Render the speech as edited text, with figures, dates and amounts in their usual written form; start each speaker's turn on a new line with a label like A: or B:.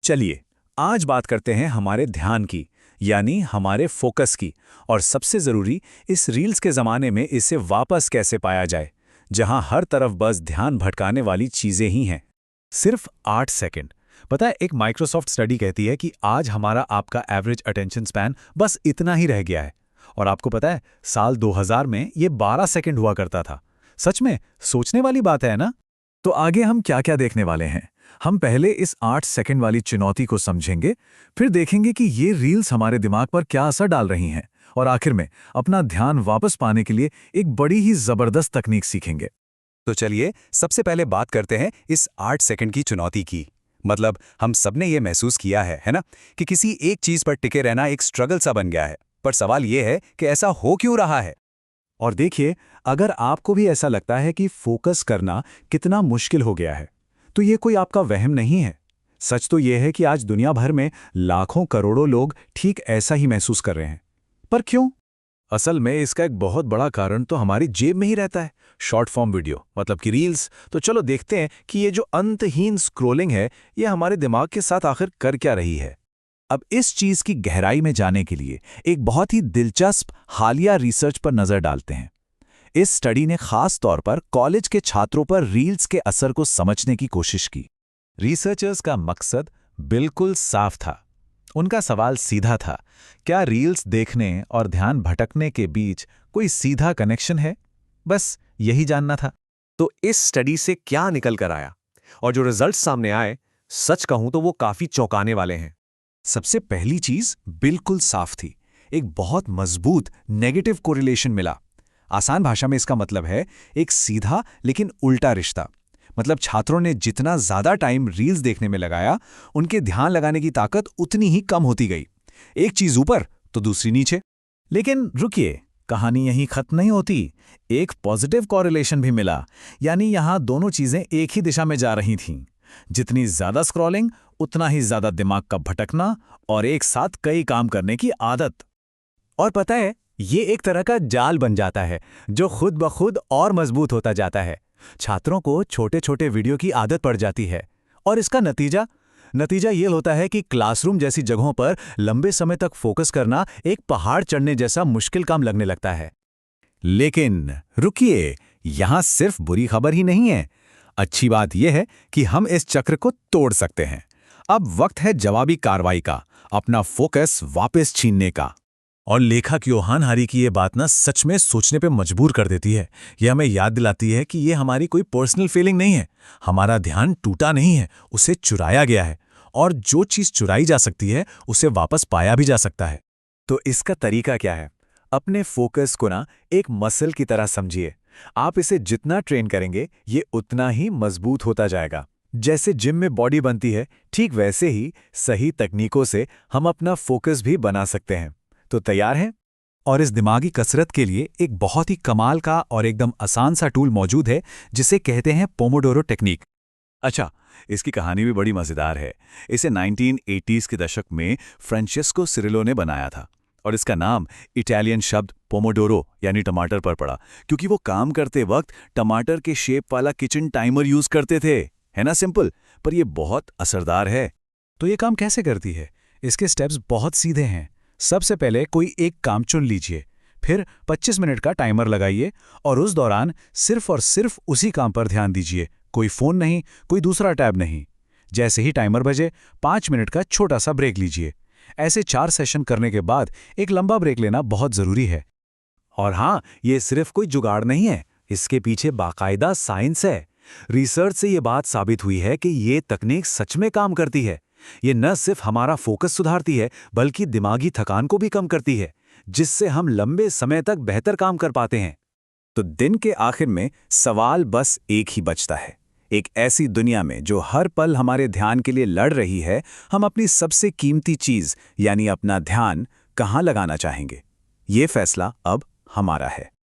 A: चलिए आज बात करते हैं हमारे ध्यान की, यानी हमारे फोकस की, और सबसे ज़रूरी इस रील्स के ज़माने में इसे वापस कैसे पाया जाए, जहां हर तरफ बस ध्यान भटकाने वाली चीज़ें ही हैं। सिर्फ 8 सेकंड। पता है, एक माइक्रोसॉफ्ट स्टडी कहती है कि आज हमारा आपका एवरेज अटेंशन स्पैन बस इतना ही रह गया है। और आपको पता है, साल 2000 में ये 12 सेकंड हुआ करता था। सच में सोचने वाली बात है ना? तो आगे हम क्या क्या देखने वाले हैं? हम पहले इस 8 सेकंड वाली चुनौती को समझेंगे, फिर देखेंगे कि ये रील्स हमारे दिमाग पर क्या असर डाल रही हैं, और आखिर में अपना ध्यान वापस पाने के लिए एक बड़ी ही जबरदस्त तकनीक सीखेंगे।
B: तो चलिए सबसे पहले बात करते हैं इस 8 सेकंड की चुनौती की। मतलब हम सबने ये महसूस किया है ना, कि किसी एक चीज पर टिके रहना एक स्ट्रगल सा बन गया है। पर सवाल ये है कि ऐसा हो क्यों रहा है।
A: और देखिए, अगर आपको भी ऐसा लगता है कि फोकस करना कितना मुश्किल हो गया है, तो ये कोई आपका वहम नहीं है। सच तो ये है कि आज दुनिया भर में लाखों करोड़ों लोग ठीक ऐसा ही महसूस कर रहे हैं। पर क्यों? असल में इसका एक बहुत बड़ा कारण तो हमारी जेब में ही रहता है, शॉर्ट फॉर्म वीडियो, मतलब कि रील्स। तो चलो देखते हैं कि ये जो अंतहीन स्क्रोलिंग है, ये हमारे दिमाग के साथ आखिर कर क्या रही है। अब इस चीज की गहराई में जाने के लिए एक बहुत ही दिलचस्प हालिया रिसर्च पर नजर डालते हैं। इस स्टडी ने खास तौर पर कॉलेज के छात्रों पर रील्स के असर को समझने की कोशिश की। रिसर्चर्स का मकसद बिल्कुल साफ था। उनका सवाल सीधा था, क्या रील्स देखने और ध्यान भटकने के बीच कोई सीधा कनेक्शन है? बस यही जानना था।
C: तो इस स्टडी से क्या निकल कर आया, और जो रिजल्ट सामने आए, सच कहूं तो वो काफी चौंकाने वाले हैं।
A: सबसे पहली चीज बिल्कुल साफ थी। एक बहुत मजबूत नेगेटिव कोरिलेशन मिला। आसान भाषा में इसका मतलब है एक सीधा लेकिन उल्टा रिश्ता। मतलब छात्रों ने जितना ज्यादा टाइम रील्स देखने में लगाया, उनके ध्यान लगाने की ताकत उतनी ही कम होती गई। एक चीज ऊपर तो दूसरी नीचे। लेकिन रुकिए, कहानी यहीं खत्म नहीं होती। एक पॉजिटिव कोरिलेशन भी मिला, यानी यहां दोनों चीजें एक ही दिशा में जा रही थीं। जितनी ज्यादा स्क्रॉलिंग, उतना ही ज्यादा दिमाग का भटकना और एक साथ कई काम करने की आदत।
C: और पता है, ये एक तरह का जाल बन जाता है जो खुद ब खुद और मजबूत होता जाता है। छात्रों को छोटे छोटे वीडियो की आदत पड़ जाती है, और इसका नतीजा ये होता है कि क्लासरूम जैसी जगहों पर लंबे समय तक फोकस करना एक पहाड़ चढ़ने जैसा मुश्किल काम लगने लगता है।
A: लेकिन रुकिए, यहां सिर्फ बुरी खबर ही नहीं है। अच्छी बात यह है कि हम इस चक्र को तोड़ सकते हैं। अब वक्त है जवाबी कार्रवाई का, अपना फोकस वापस छीनने का। और लेखक योहान हारी की ये बात ना सच में सोचने पे मजबूर कर देती है। यह हमें याद दिलाती है कि ये हमारी कोई पर्सनल फीलिंग नहीं है। हमारा ध्यान टूटा नहीं है, उसे चुराया गया है। और जो चीज़ चुराई जा सकती है, उसे वापस पाया भी जा सकता है।
C: तो इसका तरीका क्या है? अपने फोकस को ना एक मसल की तरह समझिए। आप इसे जितना ट्रेन करेंगे, ये उतना ही मजबूत होता जाएगा। जैसे जिम में बॉडी बनती है, ठीक वैसे ही सही तकनीकों से हम अपना फोकस भी बना सकते हैं। तो तैयार हैं?
A: और इस दिमागी कसरत के लिए एक बहुत ही कमाल का और एकदम आसान सा टूल मौजूद है, जिसे कहते हैं पोमोडोरो टेक्निक। अच्छा, इसकी कहानी भी बड़ी मज़ेदार है। इसे 1980s के दशक में फ्रांचेस्को सिरिलो ने बनाया था, और इसका नाम इटालियन शब्द पोमोडोरो यानी टमाटर पर पड़ा, क्योंकि वो काम करते वक्त टमाटर के शेप वाला किचन टाइमर यूज करते थे। है ना सिंपल, पर ये बहुत असरदार है। तो ये काम कैसे करती है? इसके स्टेप्स बहुत सीधे हैं। सबसे पहले कोई एक काम चुन लीजिए, फिर 25 मिनट का टाइमर लगाइए, और उस दौरान सिर्फ और सिर्फ उसी काम पर ध्यान दीजिए। कोई फोन नहीं, कोई दूसरा टैब नहीं। जैसे ही टाइमर बजे, 5 मिनट का छोटा सा ब्रेक लीजिए। ऐसे 4 सेशन करने के बाद एक लंबा ब्रेक लेना बहुत जरूरी है।
C: और हाँ, ये सिर्फ कोई जुगाड़ नहीं है, इसके पीछे बाकायदा साइंस है। रिसर्च से ये बात साबित हुई है कि ये तकनीक सच में काम करती है। ये न सिर्फ हमारा फोकस सुधारती है, बल्कि दिमागी थकान को भी कम करती है, जिससे हम लंबे समय तक बेहतर काम कर पाते हैं।
A: तो दिन के आखिर में सवाल बस एक ही बचता है। एक ऐसी दुनिया में जो हर पल हमारे ध्यान के लिए लड़ रही है, हम अपनी सबसे कीमती चीज यानी अपना ध्यान कहाँ लगाना चाहेंगे? ये फैसला अब हमारा है।